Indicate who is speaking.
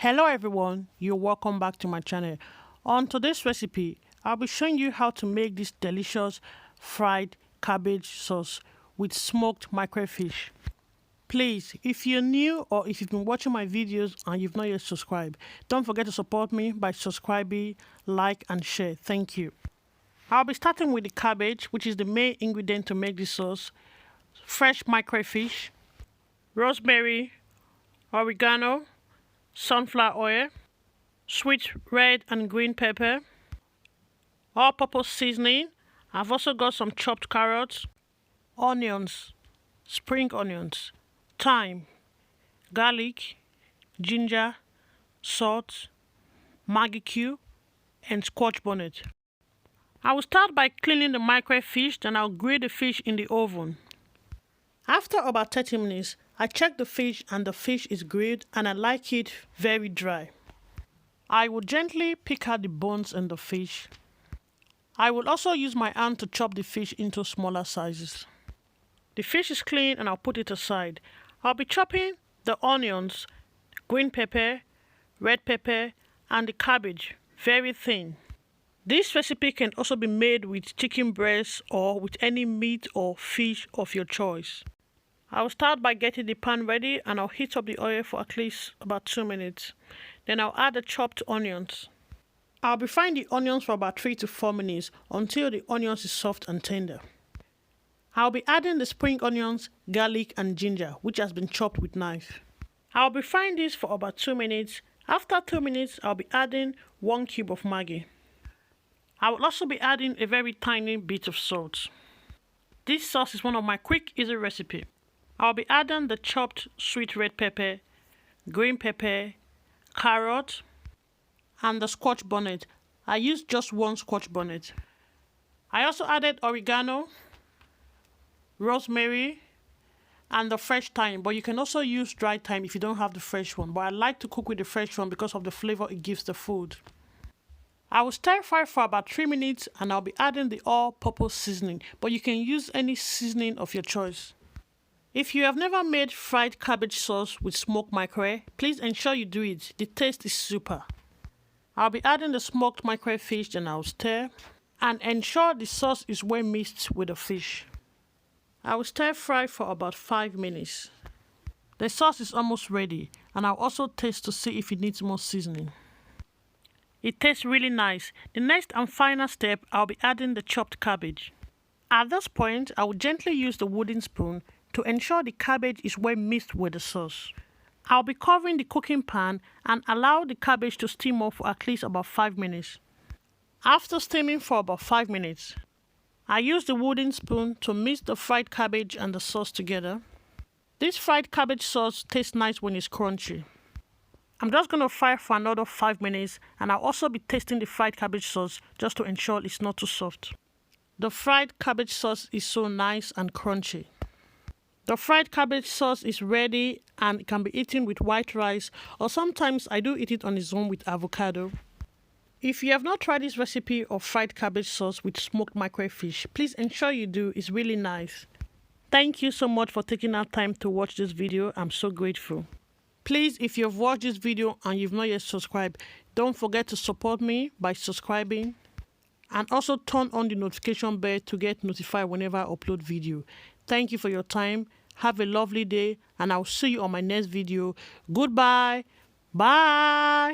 Speaker 1: Hello everyone, you're welcome back to my channel. On today's recipe, I'll be showing you how to make this delicious fried cabbage sauce with smoked mackerel fish. Please, if you're new or if you've been watching my videos and you've not yet subscribed, don't forget to support me by subscribing, like and share. Thank you. I'll be starting with the cabbage, which is the main ingredient to make this sauce, fresh mackerel fish, rosemary, oregano, sunflower oil, sweet red and green pepper, all-purpose seasoning. I've also got some chopped carrots, onions, spring onions, thyme, garlic, ginger, salt, Maggie cube, and Scotch bonnet. I will start by cleaning the mackerel fish, then I'll grill the fish in the oven. After about 30 minutes, I check the fish and the fish is grilled and I like it very dry. I will gently pick out the bones in the fish. I will also use my hand to chop the fish into smaller sizes. The fish is clean and I'll put it aside. I'll be chopping the onions, green pepper, red pepper, and the cabbage very thin. This recipe can also be made with chicken breast or with any meat or fish of your choice. I'll start by getting the pan ready and I'll heat up the oil for at least about 2 minutes. Then I'll add the chopped onions. I'll be frying the onions for about 3 to 4 minutes until the onions is soft and tender. I'll be adding the spring onions, garlic and ginger, which has been chopped with knife. I'll be frying this for about 2 minutes. After 2 minutes, I'll be adding 1 cube of Maggie. I will also be adding a very tiny bit of salt. This sauce is one of my quick, easy recipes. I'll be adding the chopped sweet red pepper, green pepper, carrot, and the Scotch bonnet. I used just 1 Scotch bonnet. I also added oregano, rosemary, and the fresh thyme, but you can also use dry thyme if you don't have the fresh one. But I like to cook with the fresh one because of the flavor it gives the food. I will stir fry for about 3 minutes and I'll be adding the all-purpose seasoning, but you can use any seasoning of your choice. If you have never made fried cabbage sauce with smoked mackerel, please ensure you do it. The taste is super. I'll be adding the smoked mackerel fish, then I'll stir and ensure the sauce is well mixed with the fish. I will stir fry for about 5 minutes. The sauce is almost ready and I'll also taste to see if it needs more seasoning. It tastes really nice. The next and final step, I'll be adding the chopped cabbage. At this point, I will gently use the wooden spoon to ensure the cabbage is well mixed with the sauce. I'll be covering the cooking pan and allow the cabbage to steam up for at least about 5 minutes. After steaming for about 5 minutes, I use the wooden spoon to mix the fried cabbage and the sauce together. This fried cabbage sauce tastes nice when it's crunchy. I'm just going to fry for another 5 minutes and I'll also be tasting the fried cabbage sauce just to ensure it's not too soft. The fried cabbage sauce is so nice and crunchy. The fried cabbage sauce is ready and it can be eaten with white rice, or sometimes I do eat it on its own with avocado. If you have not tried this recipe of fried cabbage sauce with smoked mackerel fish, please ensure you do. It's really nice. Thank you so much for taking out time to watch this video. I'm so grateful. Please, if you've watched this video and you've not yet subscribed, don't forget to support me by subscribing and also turn on the notification bell to get notified whenever I upload video. Thank you for your time. Have a lovely day and I'll see you on my next video. Goodbye. Bye.